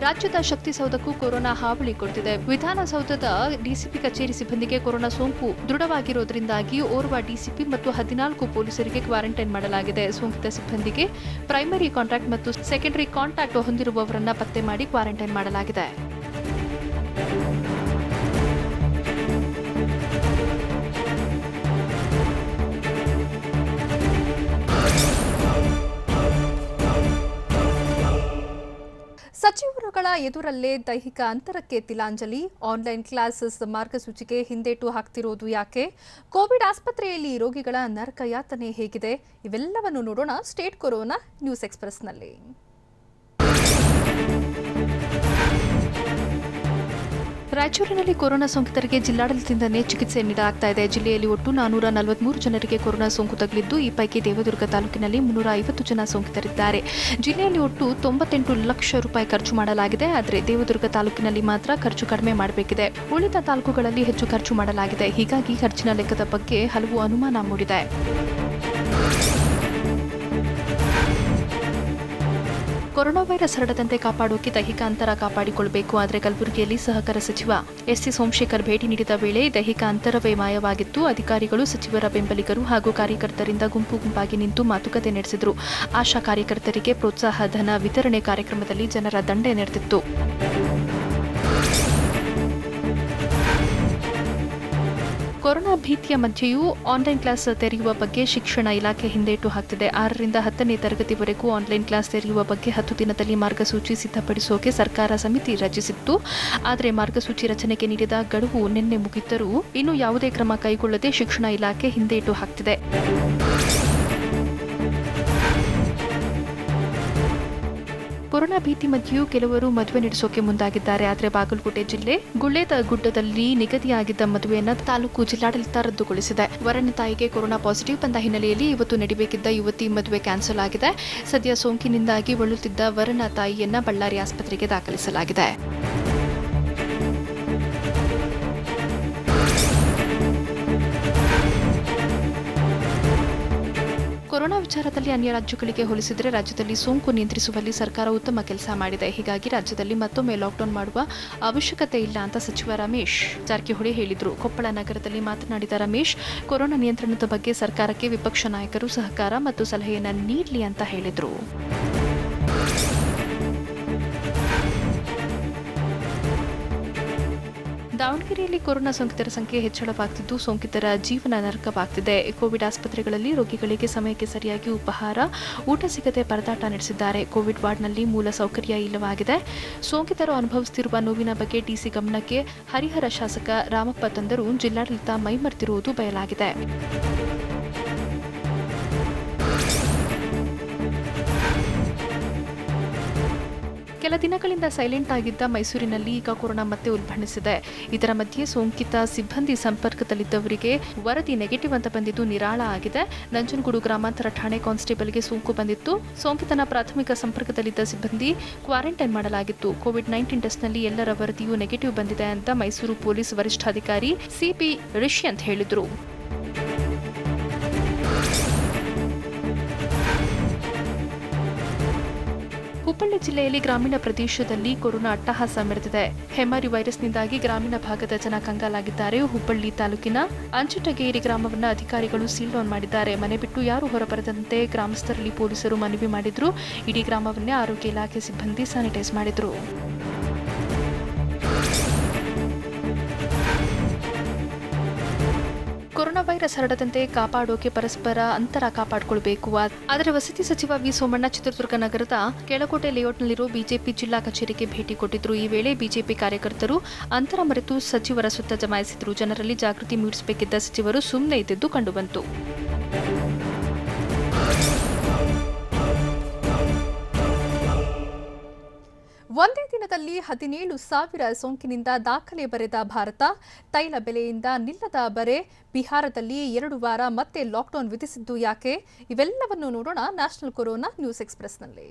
ರಾಜ್ಯದ ಶಕ್ತಿಸೌಧಕ್ಕೂ ಕೊರೋನಾ ಹಾವಳಿ ಕೊಡ್ತಿದೆ. ವಿಧಾನಸೌಧದ ಡಿಸಿಪಿ ಕಚೇರಿ ಸಿಬ್ಬಂದಿಗೆ ಕೊರೋನಾ ಸೋಂಕು ದೃಢವಾಗಿರುವುದರಿಂದಾಗಿ ಓರ್ವ ಡಿಸಿಪಿ ಮತ್ತು 14 ಪೊಲೀಸರಿಗೆ ಕ್ವಾರಂಟೈನ್ ಮಾಡಲಾಗಿದೆ. ಸೋಂಕಿತ ಸಿಬ್ಬಂದಿಗೆ ಪ್ರೈಮರಿ ಕಾಂಟ್ಯಾಕ್ಟ್ ಮತ್ತು ಸೆಕೆಂಡರಿ ಕಾಂಟ್ಯಾಕ್ಟ್ ಹೊಂದಿರುವವರನ್ನ ಪತ್ತೆ ಮಾಡಿ ಕ್ವಾರಂಟೈನ್ ಮಾಡಲಾಗಿದೆ. ಸಚಿವರುಗಳ ಎದುರಲ್ಲೇ ದೈಹಿಕ ಅಂತರಕ್ಕೆ ತಿಲಾಂಜಲಿ. ಆನ್ಲೈನ್ ಕ್ಲಾಸಸ್ ಮಾರ್ಗಸೂಚಿಗೆ ಹಿಂದೇಟು ಹಾಕ್ತಿರೋದು ಯಾಕೆ? ಕೋವಿಡ್ ಆಸ್ಪತ್ರೆಯಲ್ಲಿ ರೋಗಿಗಳ ನರಕಯಾತನೆ ಹೇಗಿದೆ? ಇವೆಲ್ಲವನ್ನು ನೋಡೋಣ ಸ್ಟೇಟ್ ಕೊರೋನಾ ನ್ಯೂಸ್ ಎಕ್ಸ್‌ಪ್ರೆಸ್‌ನಲ್ಲಿ. ರಾಯಚೂರಿನಲ್ಲಿ ಕೊರೋನಾ ಸೋಂಕಿತರಿಗೆ ಜಿಲ್ಲಾಡಳಿತದಿಂದಲೇ ಚಿಕಿತ್ಸೆ ನೀಡಲಾಗ್ತಾ ಇದೆ. ಜಿಲ್ಲೆಯಲ್ಲಿ ಒಟ್ಟು 443 ಜನರಿಗೆ ಕೊರೋನಾ ಸೋಂಕು ತಗುಲಿದ್ದು, ಈ ಪೈಕಿ ದೇವದುರ್ಗ ತಾಲೂಕಿನಲ್ಲಿ 350 ಜನ ಸೋಂಕಿತರಿದ್ದಾರೆ. ಜಿಲ್ಲೆಯಲ್ಲಿ ಒಟ್ಟು 98 ಲಕ್ಷ ರೂಪಾಯಿ ಖರ್ಚು ಮಾಡಲಾಗಿದೆ. ಆದರೆ ದೇವದುರ್ಗ ತಾಲೂಕಿನಲ್ಲಿ ಮಾತ್ರ ಖರ್ಚು ಕಡಿಮೆ ಮಾಡಬೇಕಿದೆ. ಉಳಿದ ತಾಲೂಕುಗಳಲ್ಲಿ ಹೆಚ್ಚು ಖರ್ಚು ಮಾಡಲಾಗಿದೆ. ಹೀಗಾಗಿ ಖರ್ಚಿನ ಲೆಕ್ಕದ ಬಗ್ಗೆ ಹಲವು ಅನುಮಾನ ಮೂಡಿದೆ. ಕೊರೋನಾ ವೈರಸ್ ಹರಡದಂತೆ ಕಾಪಾಡೋಕೆ ದೈಹಿಕ ಅಂತರ ಕಾಪಾಡಿಕೊಳ್ಳಬೇಕು. ಆದರೆ ಕಲಬುರಗಿಯಲ್ಲಿ ಸಹಕಾರ ಸಚಿವ ಎಸ್ಸಿ ಸೋಮಶೇಖರ್ ಭೇಟಿ ನೀಡಿದ ವೇಳೆ ದೈಹಿಕ ಅಂತರವೇ ಮಾಯವಾಗಿತ್ತು. ಅಧಿಕಾರಿಗಳು, ಸಚಿವರ ಬೆಂಬಲಿಗರು ಹಾಗೂ ಕಾರ್ಯಕರ್ತರಿಂದ ಗುಂಪು ಗುಂಪಾಗಿ ನಿಂತು ಮಾತುಕತೆ ನಡೆಸಿದರು. ಆಶಾ ಕಾರ್ಯಕರ್ತರಿಗೆ ಪ್ರೋತ್ಸಾಹ ಧನ ವಿತರಣೆ ಕಾರ್ಯಕ್ರಮದಲ್ಲಿ ಜನರ ದಂಡೇ ನೆರೆದಿತ್ತು. ಕೊರೋನಾ ಭೀತಿಯ ಮಧ್ಯೆಯೂ ಆನ್ಲೈನ್ ಕ್ಲಾಸ್ ತೆರೆಯುವ ಬಗ್ಗೆ ಶಿಕ್ಷಣ ಇಲಾಖೆ ಹಿಂದೇಟು ಹಾಕ್ತಿದೆ. 6ರಿಂದ 10ನೇ ತರಗತಿವರೆಗೂ ಆನ್ಲೈನ್ ಕ್ಲಾಸ್ ತೆರೆಯುವ ಬಗ್ಗೆ 10 ದಿನದಲ್ಲಿ ಮಾರ್ಗಸೂಚಿ ಸಿದ್ಧಪಡಿಸೋಕೆ ಸರ್ಕಾರ ಸಮಿತಿ ರಚಿಸಿತ್ತು. ಆದರೆ ಮಾರ್ಗಸೂಚಿ ರಚನೆಗೆ ನೀಡಿದ ಗಡುವು ನಿನ್ನೆ ಮುಗಿದ್ದರೂ ಇನ್ನೂ ಯಾವುದೇ ಕ್ರಮ ಕೈಗೊಳ್ಳದೆ ಶಿಕ್ಷಣ ಇಲಾಖೆ ಹಿಂದೇಟು ಹಾಕ್ತಿದೆ. ಕೊರೋನಾ ಭೀತಿ ಮಧ್ಯೆಯೂ ಕೆಲವರು ಮದುವೆ ನಡೆಸೋಕೆ ಮುಂದಾಗಿದ್ದಾರೆ. ಆದರೆ ಬಾಗಲಕೋಟೆ ಜಿಲ್ಲೆ ಗುಡ್ಡದಲ್ಲಿ ನಿಗದಿಯಾಗಿದ್ದ ಮದುವೆಯನ್ನು ತಾಲೂಕು ಜಿಲ್ಲಾಡಳಿತ ರದ್ದುಗೊಳಿಸಿದೆ. ವರನ ತಾಯಿಗೆ ಕೊರೋನಾ ಪಾಸಿಟಿವ್ ಬಂದ ಹಿನ್ನೆಲೆಯಲ್ಲಿ ಇವತ್ತು ನಡೆಯಬೇಕಿದ್ದ ಯುವತಿ ಮದುವೆ ಕ್ಯಾನ್ಸಲ್ ಆಗಿದೆ. ಸದ್ಯ ಸೋಂಕಿನಿಂದಾಗಿ ಬಳಲುತ್ತಿದ್ದ ವರನ ತಾಯಿಯನ್ನ ಬಳ್ಳಾರಿ ಆಸ್ಪತ್ರೆಗೆ ದಾಖಲಿಸಲಾಗಿದೆ. ಕೊರೋನಾ ವಿಚಾರದಲ್ಲಿ ಅನ್ಯ ರಾಜ್ಯಗಳಿಗೆ ಹೋಲಿಸಿದರೆ ರಾಜ್ಯದಲ್ಲಿ ಸೋಂಕು ನಿಯಂತ್ರಿಸುವಲ್ಲಿ ಸರ್ಕಾರ ಉತ್ತಮ ಕೆಲಸ ಮಾಡಿದೆ. ಹೀಗಾಗಿ ರಾಜ್ಯದಲ್ಲಿ ಮತ್ತೊಮ್ಮೆ ಲಾಕ್ಡೌನ್ ಮಾಡುವ ಅವಶ್ಯಕತೆ ಇಲ್ಲ ಅಂತ ಸಚಿವ ರಮೇಶ್ ಜಾರಕಿಹೊಳಿ ಹೇಳಿದರು. ಕೊಪ್ಪಳ ನಗರದಲ್ಲಿ ಮಾತನಾಡಿದ ರಮೇಶ್, ಕೊರೋನಾ ನಿಯಂತ್ರಣದ ಬಗ್ಗೆ ಸರ್ಕಾರಕ್ಕೆ ವಿಪಕ್ಷ ನಾಯಕರು ಸಹಕಾರ ಮತ್ತು ಸಲಹೆಯನ್ನು ನೀಡಲಿ ಅಂತ ಹೇಳಿದರು. ದಾವಣಗೆರೆಯಲ್ಲಿ ಕೊರೋನಾ ಸೋಂಕಿತರ ಸಂಖ್ಯೆ ಹೆಚ್ಚಳವಾಗುತ್ತಿದ್ದು ಸೋಂಕಿತರ ಜೀವನ ನರಕವಾಗುತ್ತಿದೆ. ಕೋವಿಡ್ ಆಸ್ಪತ್ರೆಗಳಲ್ಲಿ ರೋಗಿಗಳಿಗೆ ಸಮಯಕ್ಕೆ ಸರಿಯಾಗಿ ಉಪಹಾರ, ಊಟ ಸಿಗದೆ ಪರದಾಟ ನಡೆಸಿದ್ದಾರೆ. ಕೋವಿಡ್ ವಾರ್ಡ್ನಲ್ಲಿ ಮೂಲ ಸೌಕರ್ಯ ಇಲ್ಲವಾಗಿದೆ. ಸೋಂಕಿತರು ಅನುಭವಿಸುತ್ತಿರುವ ನೋವಿನ ಬಗ್ಗೆ ಡಿಸಿ ಗಮನಕ್ಕೆ ಹರಿಹರ ಶಾಸಕ ರಾಮಪ್ಪ ತಂದರೂ ಜಿಲ್ಲಾಡಳಿತ ಮೈಮರೆತಿರುವುದು ಬಯಲಾಗಿದೆ. ಕೆಲ ದಿನಗಳಿಂದ ಸೈಲೆಂಟ್ ಆಗಿದ್ದ ಮೈಸೂರಿನಲ್ಲಿ ಈಗ ಕೊರೋನಾ ಮತ್ತೆ ಉಲ್ಬಣಿಸಿದೆ. ಇದರ ಮಧ್ಯೆ ಸೋಂಕಿತ ಸಿಬ್ಬಂದಿ ಸಂಪರ್ಕದಲ್ಲಿದ್ದವರಿಗೆ ವರದಿ ನೆಗೆಟಿವ್ ಅಂತ ಬಂದಿದ್ದು ನಿರಾಳ ಆಗಿದೆ. ನಂಜನಗೂಡು ಗ್ರಾಮಾಂತರ ಠಾಣೆ ಕಾನ್ಸ್ಟೇಬಲ್ಗೆ ಸೋಂಕು ಬಂದಿತ್ತು. ಸೋಂಕಿತನ ಪ್ರಾಥಮಿಕ ಸಂಪರ್ಕದಲ್ಲಿದ್ದ ಸಿಬ್ಬಂದಿ ಕ್ವಾರಂಟೈನ್ ಮಾಡಲಾಗಿತ್ತು. ಕೋವಿಡ್-19 ಟೆಸ್ಟ್ನಲ್ಲಿ ಎಲ್ಲರ ವರದಿಯೂ ನೆಗೆಟಿವ್ ಬಂದಿದೆ ಅಂತ ಮೈಸೂರು ಪೊಲೀಸ್ ವರಿಷ್ಠಾಧಿಕಾರಿ ಸಿಪಿ ರಿಷ್ಯಂತ್ ಹೇಳಿದರು. ಹುಬ್ಬಳ್ಳಿ ಜಿಲ್ಲೆಯಲ್ಲಿ ಗ್ರಾಮೀಣ ಪ್ರದೇಶದಲ್ಲಿ ಕೊರೋನಾ ಅಟ್ಟಹಾಸ ಮೆರೆದಿದೆ. ಹೆಮಾರಿ ವೈರಸ್ನಿಂದಾಗಿ ಗ್ರಾಮೀಣ ಭಾಗದ ಜನ ಕಂಗಾಲಾಗಿದ್ದಾರೆ. ಹುಬ್ಬಳ್ಳಿ ತಾಲೂಕಿನ ಅಂಚಿಟಗೇರಿ ಗ್ರಾಮವನ್ನು ಅಧಿಕಾರಿಗಳು ಸೀಲ್ ಡೌನ್ ಮಾಡಿದ್ದಾರೆ. ಮನೆ ಬಿಟ್ಟು ಯಾರು ಹೊರಬರದಂತೆ ಗ್ರಾಮಸ್ಥರಲ್ಲಿ ಪೊಲೀಸರು ಮನವಿ ಮಾಡಿದ್ರು. ಇಡೀ ಗ್ರಾಮವನ್ನೇ ಆರೋಗ್ಯ ಇಲಾಖೆ ಸಿಬ್ಬಂದಿ ಸ್ಯಾನಿಟೈಸ್ ಮಾಡಿದ್ರು. ಕೊರೋನಾ ವೈರಸ್ ಹರಡದಂತೆ ಕಾಪಾಡೋಕೆ ಪರಸ್ಪರ ಅಂತರ ಕಾಪಾಡಿಕೊಳ್ಳಬೇಕು. ಆದರೆ ವಸತಿ ಸಚಿವ ವಿ ಸೋಮಣ್ಣ ಚಿತ್ರದುರ್ಗ ನಗರದ ಕೆಳಕೋಟೆ ಲೇಔಟ್ನಲ್ಲಿರುವ ಬಿಜೆಪಿ ಜಿಲ್ಲಾ ಕಚೇರಿಗೆ ಭೇಟಿ ಕೊಟ್ಟಿದ್ರು. ಈ ವೇಳೆ ಬಿಜೆಪಿ ಕಾರ್ಯಕರ್ತರು ಅಂತರ ಮರೆತು ಸಚಿವರ ಸುತ್ತ ಜಮಾಯಿಸಿದ್ರು. ಜನರಲ್ಲಿ ಜಾಗೃತಿ ಮೂಡಿಸಬೇಕಿದ್ದ ಸಚಿವರು ಸುಮ್ಮನೆ ಇದ್ದಿದ್ದು ಕಂಡುಬಂತು. ಒಂದೇ ದಿನದಲ್ಲಿ 17,000 ಸೋಂಕಿನಿಂದ ದಾಖಲೆ ಬರೆದ ಭಾರತ, ತೈಲ ಬೆಲೆಯಿಂದ ನಿಲ್ಲದ ಬರೆ, ಬಿಹಾರದಲ್ಲಿ 2 ವಾರ ಮತ್ತೆ ಲಾಕ್ಡೌನ್ ವಿಧಿಸಿದ್ದು ಯಾಕೆ? ಇವೆಲ್ಲವನ್ನು ನೋಡೋಣ ನ್ಯಾಷನಲ್ ಕೊರೋನಾ ನ್ಯೂಸ್ ಎಕ್ಸ್‌ಪ್ರೆಸ್‌ನಲ್ಲಿ.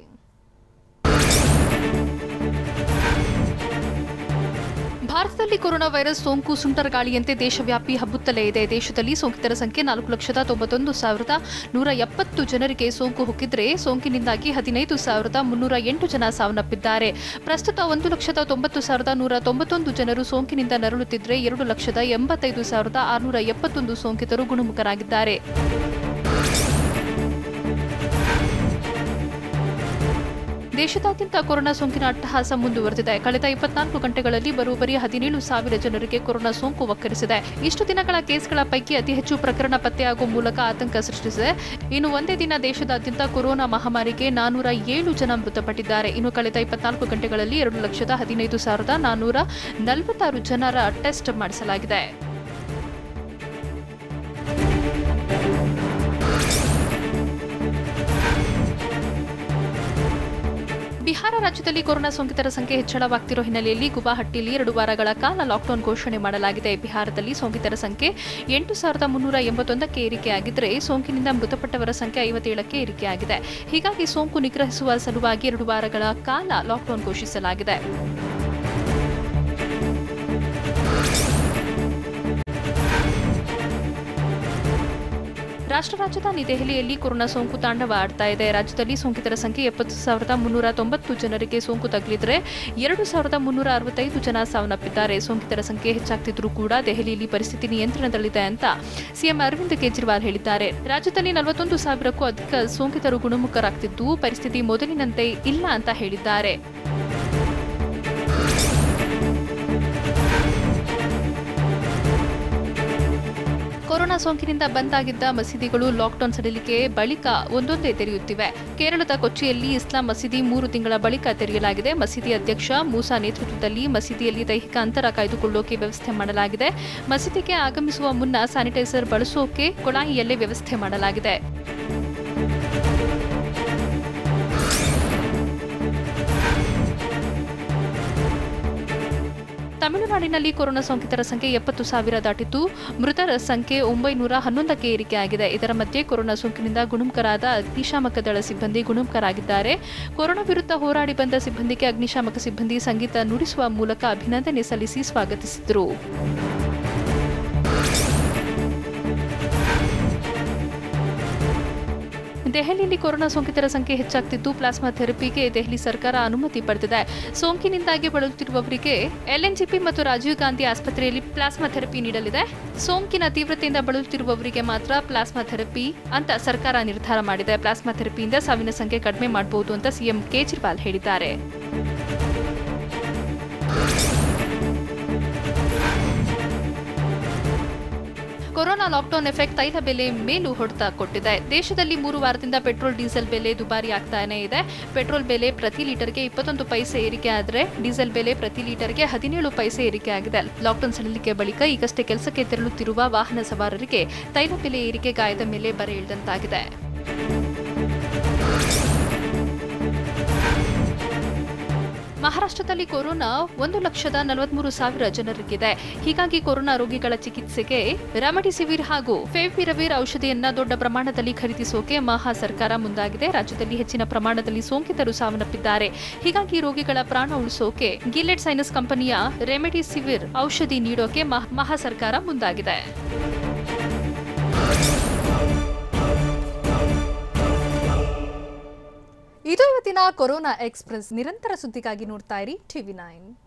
ಭಾರತದಲ್ಲಿ ಕೊರೋನಾ ವೈರಸ್ ಸೋಂಕು ಸುಂಟರಗಾಳಿಯಂತೆ ದೇಶವ್ಯಾಪಿ ಹಬ್ಬುತ್ತಲೇ ಇದೆ. ದೇಶದಲ್ಲಿ ಸೋಂಕಿತರ ಸಂಖ್ಯೆ 4,91,170 ಜನರಿಗೆ ಸೋಂಕು ಹೊಕ್ಕಿದ್ರೆ ಸೋಂಕಿನಿಂದಾಗಿ 15,308 ಜನ ಸಾವನ್ನಪ್ಪಿದ್ದಾರೆ. ಪ್ರಸ್ತುತ 1,90,191 ಜನರು ಸೋಂಕಿನಿಂದ ನರಳುತ್ತಿದ್ರೆ 2,85,671 ಸೋಂಕಿತರು ಗುಣಮುಖರಾಗಿದ್ದಾರೆ. ದೇಶದಾದ್ಯಂತ ಕೊರೋನಾ ಸೋಂಕಿನ ಅಟ್ಟಹಾಸ ಮುಂದುವರೆದಿದೆ. ಕಳೆದ 24 ಗಂಟೆಗಳಲ್ಲಿ ಬರೋಬ್ಬರಿ 17,000 ಜನರಿಗೆ ಕೊರೋನಾ ಸೋಂಕು ಒಕ್ಕರಿಸಿದೆ. ಇಷ್ಟು ದಿನಗಳ ಕೇಸ್ಗಳ ಪೈಕಿ ಅತಿ ಹೆಚ್ಚು ಪ್ರಕರಣ ಪತ್ತೆಯಾಗುವ ಮೂಲಕ ಆತಂಕ ಸೃಷ್ಟಿಸಿದೆ. ಇನ್ನು ಒಂದೇ ದಿನ ದೇಶದಾದ್ಯಂತ ಕೊರೋನಾ ಮಹಾಮಾರಿಗೆ 407 ಜನ ಮೃತಪಟ್ಟಿದ್ದಾರೆ. ಇನ್ನು ಕಳೆದ 24 ಗಂಟೆಗಳಲ್ಲಿ 2,15,446 ಜನರ ಟೆಸ್ಟ್ ಮಾಡಿಸಲಾಗಿದೆ. ಬಿಹಾರ ರಾಜ್ಯದಲ್ಲಿ ಕೊರೋನಾ ಸೋಂಕಿತರ ಸಂಖ್ಯೆ ಹೆಚ್ಚಳವಾಗುತ್ತಿರುವ ಹಿನ್ನೆಲೆಯಲ್ಲಿ ಗುವಾಹಟಿಯಲ್ಲಿ 2 ವಾರಗಳ ಕಾಲ ಲಾಕ್ಡೌನ್ ಘೋಷಣೆ ಮಾಡಲಾಗಿದೆ. ಬಿಹಾರದಲ್ಲಿ ಸೋಂಕಿತರ ಸಂಖ್ಯೆ 8,381ಕ್ಕೆ ಏರಿಕೆಯಾಗಿದ್ದರೆ ಸೋಂಕಿನಿಂದ ಮೃತಪಟ್ಟವರ ಸಂಖ್ಯೆ 57ಕ್ಕೆ ಏರಿಕೆಯಾಗಿದೆ. ಹೀಗಾಗಿ ಸೋಂಕು ನಿಗ್ರಹಿಸುವ ಸಲುವಾಗಿ 2 ವಾರಗಳ ಕಾಲ ಲಾಕ್ಡೌನ್ ಘೋಷಿಸಲಾಗಿದೆ. ರಾಷ್ಟ್ರ ರಾಜಧಾನಿ ದೆಹಲಿಯಲ್ಲಿ ಕೊರೋನಾ ಸೋಂಕು ತಾಂಡವ ಆಡ್ತಾ ಇದೆ. ರಾಜ್ಯದಲ್ಲಿ ಸೋಂಕಿತರ ಸಂಖ್ಯೆ 70,390 ಜನರಿಗೆ ಸೋಂಕು ತಗುಲಿದರೆ 2,365 ಜನ ಸಾವನ್ನಪ್ಪಿದ್ದಾರೆ. ಸೋಂಕಿತರ ಸಂಖ್ಯೆ ಹೆಚ್ಚಾಗ್ತಿದ್ರೂ ಕೂಡ ದೆಹಲಿಯಲ್ಲಿ ಪರಿಸ್ಥಿತಿ ನಿಯಂತ್ರಣದಲ್ಲಿದೆ ಅಂತ ಸಿಎಂ ಅರವಿಂದ್ ಕೇಜ್ರಿವಾಲ್ ಹೇಳಿದ್ದಾರೆ. ರಾಜ್ಯದಲ್ಲಿ 41,000ಕ್ಕೂ ಅಧಿಕ ಸೋಂಕಿತರು ಗುಣಮುಖರಾಗ್ತಿದ್ದು ಪರಿಸ್ಥಿತಿ ಮೊದಲಿನಂತೆ ಇಲ್ಲ ಅಂತ ಹೇಳಿದ್ದಾರೆ. ಕೊರೋನಾ ಸೋಂಕಿನಿಂದ ಬಂದ್ ಆಗಿದ್ದ ಮಸೀದಿಗಳು ಲಾಕ್ಡೌನ್ ಸಡಿಲಿಕೆ ಬಳಿಕ ಒಂದೊಂದೇ ತೆರೆಯುತ್ತಿವೆ. ಕೇರಳದ ಕೊಚ್ಚಿಯಲ್ಲಿ ಇಸ್ಲಾಂ ಮಸೀದಿ 3 ತಿಂಗಳ ಬಳಿಕ ತೆರೆಯಲಾಗಿದೆ. ಮಸೀದಿ ಅಧ್ಯಕ್ಷ ಮೂಸಾ ನೇತೃತ್ವದಲ್ಲಿ ಮಸೀದಿಯಲ್ಲಿ ದೈಹಿಕ ಅಂತರ ಕಾಯ್ದುಕೊಳ್ಳೋಕೆ ವ್ಯವಸ್ಥೆ ಮಾಡಲಾಗಿದೆ. ಮಸೀದಿಗೆ ಆಗಮಿಸುವ ಮುನ್ನ ಸ್ಯಾನಿಟೈಸರ್ ಬಳಸೋಕೆ ಕೊಳಾಯಿಯಲ್ಲೇ ವ್ಯವಸ್ಥೆ ಮಾಡಲಾಗಿದೆ. ತಮಿಳುನಾಡಿನಲ್ಲಿ ಕೊರೋನಾ ಸೋಂಕಿತರ ಸಂಖ್ಯೆ 70,000 ದಾಟಿದ್ದು ಮೃತರ ಸಂಖ್ಯೆ 911ಕ್ಕೆ ಏರಿಕೆಯಾಗಿದೆ. ಇದರ ಮಧ್ಯೆ ಕೊರೋನಾ ಸೋಂಕಿನಿಂದ ಗುಣಮುಖರಾದ ಅಗ್ನಿಶಾಮಕ ದಳ ಸಿಬ್ಬಂದಿ ಗುಣಮುಖರಾಗಿದ್ದಾರೆ. ಕೊರೋನಾ ವಿರುದ್ಧ ಹೋರಾಡಿ ಬಂದ ಸಿಬ್ಬಂದಿಗೆ ಅಗ್ನಿಶಾಮಕ ಸಿಬ್ಬಂದಿ ಸಂಗೀತ ನುಡಿಸುವ ಮೂಲಕ ಅಭಿನಂದನೆ ಸಲ್ಲಿಸಿ ಸ್ವಾಗತಿಸಿದರು. ದೆಹಲಿಯಲ್ಲಿ ಕೊರೋನಾ ಸೋಂಕಿತರ ಸಂಖ್ಯೆ ಹೆಚ್ಚಾಗ್ತಿದ್ದು ಪ್ಲಾಸ್ಮಾ ಥೆರಪಿಗೆ ದೆಹಲಿ ಸರ್ಕಾರ ಅನುಮತಿ ಪಡೆದಿದೆ. ಸೋಂಕಿನಿಂದಾಗಿ ಬಳಲುತ್ತಿರುವವರಿಗೆ ಎಲ್ಎನ್ಜಿಪಿ ಮತ್ತು ರಾಜೀವ್ ಗಾಂಧಿ ಆಸ್ಪತ್ರೆಯಲ್ಲಿ ಪ್ಲಾಸ್ಮಾ ಥೆರಪಿ ನೀಡಲಿದೆ. ಸೋಂಕಿನ ತೀವ್ರತೆಯಿಂದ ಬಳಲುತ್ತಿರುವವರಿಗೆ ಮಾತ್ರ ಪ್ಲಾಸ್ಮಾ ಥೆರಪಿ ಅಂತ ಸರ್ಕಾರ ನಿರ್ಧಾರ ಮಾಡಿದೆ. ಪ್ಲಾಸ್ಮಾ ಥೆರಪಿಯಿಂದ ಸಾವಿನ ಸಂಖ್ಯೆ ಕಡಿಮೆ ಮಾಡಬಹುದು ಅಂತ ಸಿಎಂ ಕೇಜ್ರಿವಾಲ್ ಹೇಳಿದ್ದಾರೆ. ಕೊರೋನಾ ಲಾಕ್ಡೌನ್ ಎಫೆಕ್ಟ್ ತೈಲ ಬೆಲೆ ಮೇಲೂ ಹೊಡೆತ ಕೊಟ್ಟಿದೆ. ದೇಶದಲ್ಲಿ 3 ವಾರದಿಂದ ಪೆಟ್ರೋಲ್ ಡೀಸೆಲ್ ಬೆಲೆ ದುಬಾರಿ ಆಗ್ತಾನೆ ಇದೆ. ಪೆಟ್ರೋಲ್ ಬೆಲೆ ಪ್ರತಿ ಲೀಟರ್ಗೆ 21 ಪೈಸೆ ಏರಿಕೆ ಆದರೆ ಡೀಸೆಲ್ ಬೆಲೆ ಪ್ರತಿ ಲೀಟರ್ಗೆ 17 ಪೈಸೆ ಏರಿಕೆ ಆಗಿದೆ. ಲಾಕ್ಡೌನ್ ಸಡಿಲಿಕೆ ಬಳಿಕ ಈಗಷ್ಟೇ ಕೆಲಸಕ್ಕೆ ತೆರಳುತ್ತಿರುವ ವಾಹನ ಸವಾರರಿಗೆ ತೈಲ ಬೆಲೆ ಏರಿಕೆ ಗಾಯದ ಮೇಲೆ ಬರೆ ಇಳಿದಂತಾಗಿದೆ. ಮಹಾರಾಷ್ಟ್ರದಲ್ಲಿ ಕೊರೋನಾ 1,43,000 ಜನರಿಗಿದೆ. ಹೀಗಾಗಿ ಕೊರೋನಾ ರೋಗಿಗಳ ಚಿಕಿತ್ಸೆಗೆ ರೆಮಿಡಿಸಿವಿರ್ ಹಾಗೂ ಫೆವಿಪಿರವಿರ್ ಔಷಧಿಯನ್ನ ದೊಡ್ಡ ಪ್ರಮಾಣದಲ್ಲಿ ಖರೀದಿಸೋಕೆ ಮಹಾ ಸರ್ಕಾರ ಮುಂದಾಗಿದೆ. ರಾಜ್ಯದಲ್ಲಿ ಹೆಚ್ಚಿನ ಪ್ರಮಾಣದಲ್ಲಿ ಸೋಂಕಿತರು ಸಾವನ್ನಪ್ಪಿದ್ದಾರೆ. ಹೀಗಾಗಿ ರೋಗಿಗಳ ಪ್ರಾಣ ಉಳಿಸೋಕೆ ಗಿಲೆಡ್ ಸೈನಸ್ ಕಂಪನಿಯ ರೆಮಿಡಿಸಿವಿರ್ ಔಷಧಿ ನೀಡೋಕೆ ಮಹಾ ಸರ್ಕಾರ ಮುಂದಾಗಿದೆ. ಇದು ಇವತ್ತಿನ ಕೊರೋನಾ ಎಕ್ಸ್‌ಪ್ರೆಸ್. ನಿರಂತರ ಸುದ್ದಿಗಾಗಿ ನೋಡ್ತಾ ಇರಿ TV9.